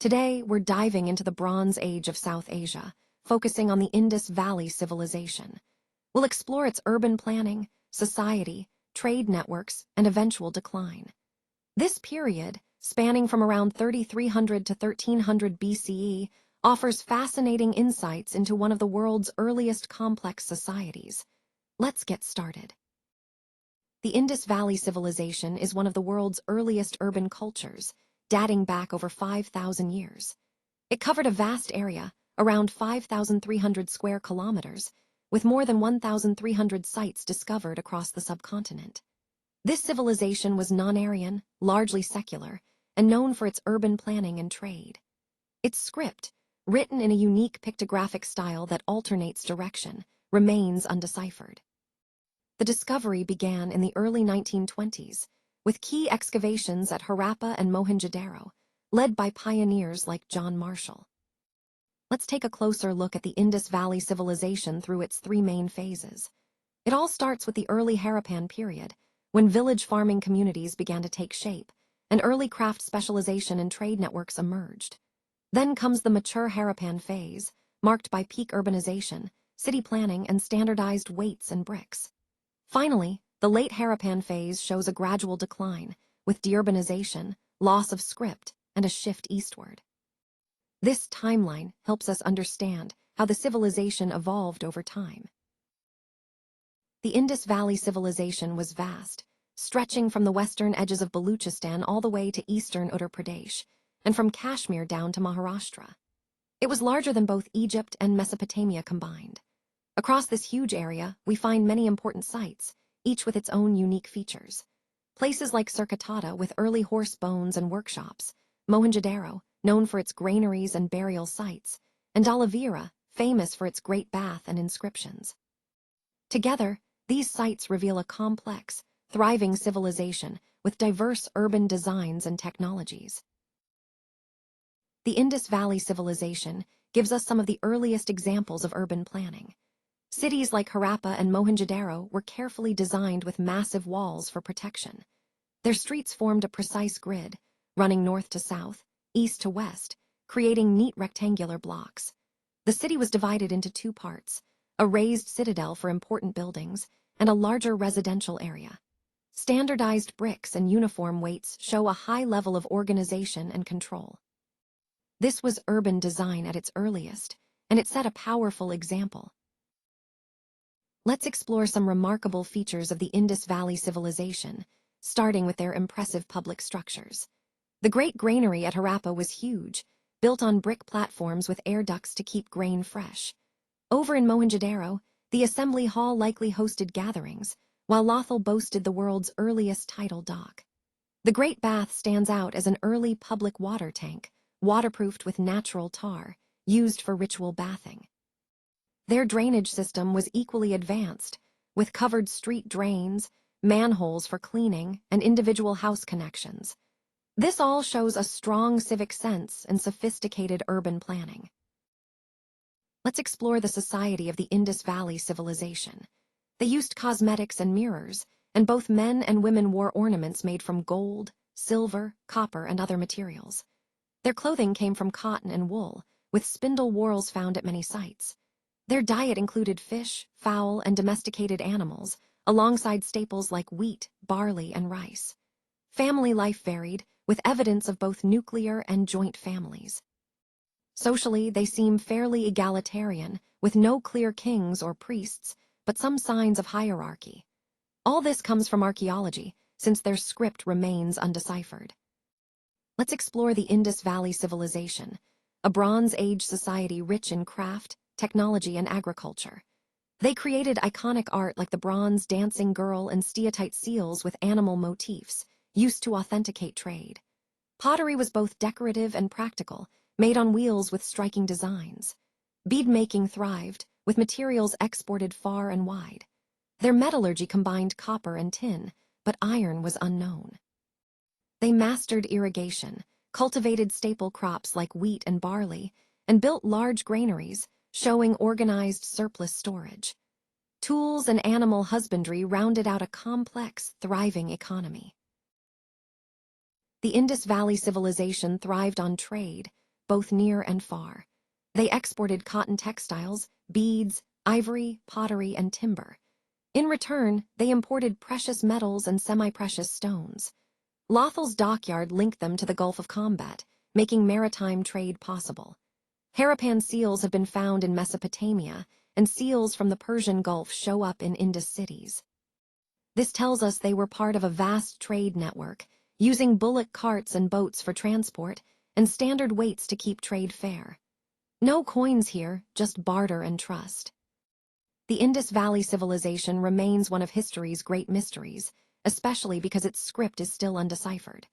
Today, we're diving into the Bronze Age of South Asia, focusing on the Indus Valley Civilization. We'll explore its urban planning, society, trade networks, and eventual decline. This period, spanning from around 3300 to 1300 BCE, offers fascinating insights into one of the world's earliest complex societies. Let's get started. The Indus Valley Civilization is one of the world's earliest urban cultures, dating back over 5,000 years. It covered a vast area, around 5,300 square kilometers, with more than 1,300 sites discovered across the subcontinent. This civilization was non-Aryan, largely secular, and known for its urban planning and trade. Its script, written in a unique pictographic style that alternates direction, remains undeciphered. The discovery began in the early 1920s, with key excavations at Harappa and Mohenjo-daro, led by pioneers like John Marshall. Let's take a closer look at the Indus Valley Civilization through its three main phases. It all starts with the early Harappan period, when village farming communities began to take shape, and early craft specialization and trade networks emerged. Then comes the mature Harappan phase, marked by peak urbanization, city planning, and standardized weights and bricks. Finally, the late Harappan phase shows a gradual decline, with deurbanization, loss of script, and a shift eastward. This timeline helps us understand how the civilization evolved over time. The Indus Valley Civilization was vast, stretching from the western edges of Baluchistan all the way to eastern Uttar Pradesh, and from Kashmir down to Maharashtra. It was larger than both Egypt and Mesopotamia combined. Across this huge area, we find many important sites, each with its own unique features. Places like Surkotata with early horse bones and workshops, Mohenjo-daro, known for its granaries and burial sites, and Dhalavira, famous for its great bath and inscriptions. Together, these sites reveal a complex, thriving civilization with diverse urban designs and technologies. The Indus Valley Civilization gives us some of the earliest examples of urban planning. Cities like Harappa and Mohenjo-daro were carefully designed with massive walls for protection. Their streets formed a precise grid, running north to south, east to west, creating neat rectangular blocks. The city was divided into two parts, a raised citadel for important buildings, and a larger residential area. Standardized bricks and uniform weights show a high level of organization and control. This was urban design at its earliest, and it set a powerful example. Let's explore some remarkable features of the Indus Valley Civilization, starting with their impressive public structures. The Great Granary at Harappa was huge, built on brick platforms with air ducts to keep grain fresh. Over in Mohenjo-daro, the assembly hall likely hosted gatherings, while Lothal boasted the world's earliest tidal dock. The Great Bath stands out as an early public water tank, waterproofed with natural tar, used for ritual bathing. Their drainage system was equally advanced, with covered street drains, manholes for cleaning, and individual house connections. This all shows a strong civic sense and sophisticated urban planning. Let's explore the society of the Indus Valley Civilization. They used cosmetics and mirrors, and both men and women wore ornaments made from gold, silver, copper, and other materials. Their clothing came from cotton and wool, with spindle whorls found at many sites. Their diet included fish, fowl, and domesticated animals, alongside staples like wheat, barley, and rice. Family life varied, with evidence of both nuclear and joint families. Socially, they seem fairly egalitarian, with no clear kings or priests, but some signs of hierarchy. All this comes from archaeology, since their script remains undeciphered. Let's explore the Indus Valley Civilization, a Bronze Age society rich in craft, technology, and agriculture. They created iconic art like the bronze dancing girl and steatite seals with animal motifs, used to authenticate trade. Pottery was both decorative and practical, made on wheels with striking designs. Bead-making thrived, with materials exported far and wide. Their metallurgy combined copper and tin, but iron was unknown. They mastered irrigation, cultivated staple crops like wheat and barley, and built large granaries, showing organized surplus storage. Tools and animal husbandry rounded out a complex, thriving economy. The Indus Valley Civilization thrived on trade, both near and far. They exported cotton textiles, beads, ivory, pottery, and timber. In return, they imported precious metals and semi-precious stones. Lothal's dockyard linked them to the Gulf of Combat, making maritime trade possible. Harappan seals have been found in Mesopotamia, and seals from the Persian Gulf show up in Indus cities. This tells us they were part of a vast trade network, using bullock carts and boats for transport, and standard weights to keep trade fair. No coins here, just barter and trust. The Indus Valley Civilization remains one of history's great mysteries, especially because its script is still undeciphered.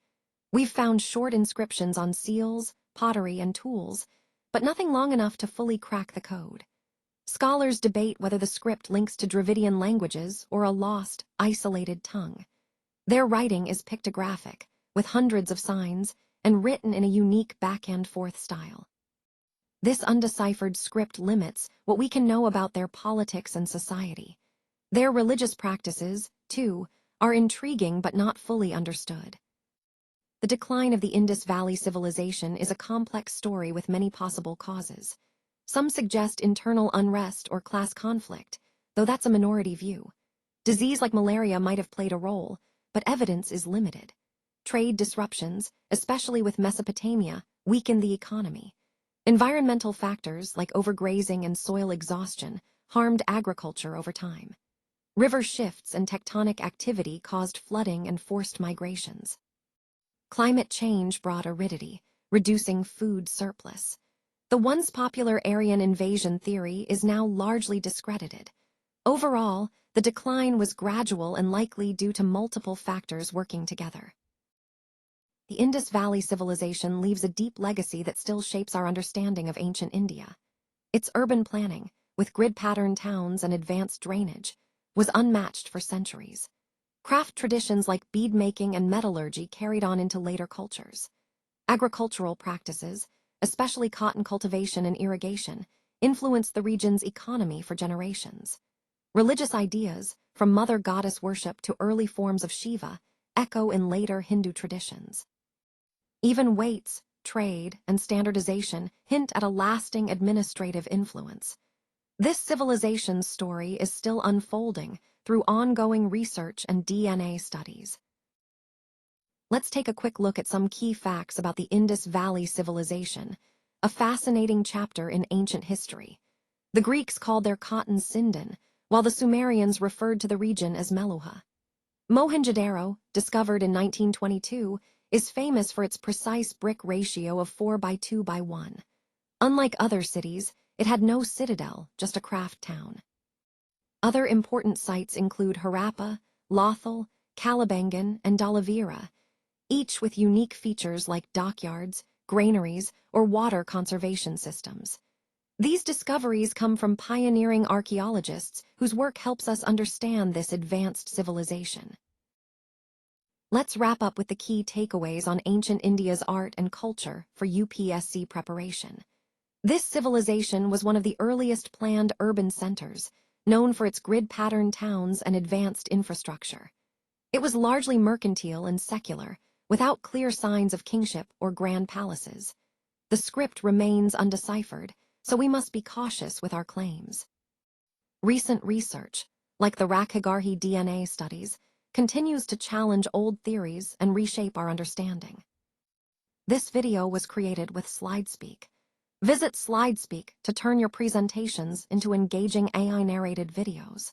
We've found short inscriptions on seals, pottery, and tools, but nothing long enough to fully crack the code. Scholars debate whether the script links to Dravidian languages or a lost, isolated tongue. Their writing is pictographic, with hundreds of signs, and written in a unique back-and-forth style. This undeciphered script limits what we can know about their politics and society. Their religious practices, too, are intriguing but not fully understood. The decline of the Indus Valley Civilization is a complex story with many possible causes. Some suggest internal unrest or class conflict, though that's a minority view. Disease like malaria might have played a role, but evidence is limited. Trade disruptions, especially with Mesopotamia, weakened the economy. Environmental factors like overgrazing and soil exhaustion harmed agriculture over time. River shifts and tectonic activity caused flooding and forced migrations. Climate change brought aridity, reducing food surplus. The once popular Aryan invasion theory is now largely discredited. Overall, the decline was gradual and likely due to multiple factors working together. The Indus Valley Civilization leaves a deep legacy that still shapes our understanding of ancient India. Its urban planning, with grid-patterned towns and advanced drainage, was unmatched for centuries. Craft traditions like bead-making and metallurgy carried on into later cultures. Agricultural practices, especially cotton cultivation and irrigation, influenced the region's economy for generations. Religious ideas, from mother goddess worship to early forms of Shiva, echo in later Hindu traditions. Even weights, trade, and standardization hint at a lasting administrative influence. This civilization's story is still unfolding through ongoing research and DNA studies. Let's take a quick look at some key facts about the Indus Valley Civilization, a fascinating chapter in ancient history. The Greeks called their cotton Sindon, while the Sumerians referred to the region as Meluha. Mohenjo-daro, discovered in 1922, is famous for its precise brick ratio of 4:2:1. Unlike other cities, it had no citadel, just a craft town. Other important sites include Harappa, Lothal, Kalibangan, and Dhalavira, each with unique features like dockyards, granaries, or water conservation systems. These discoveries come from pioneering archaeologists whose work helps us understand this advanced civilization. Let's wrap up with the key takeaways on ancient India's art and culture for UPSC preparation. This civilization was one of the earliest planned urban centers, known for its grid-patterned towns and advanced infrastructure. It was largely mercantile and secular, without clear signs of kingship or grand palaces. The script remains undeciphered, so we must be cautious with our claims. Recent research, like the Rakhigarhi DNA studies, continues to challenge old theories and reshape our understanding. This video was created with SlideSpeak. Visit SlideSpeak to turn your presentations into engaging AI-narrated videos.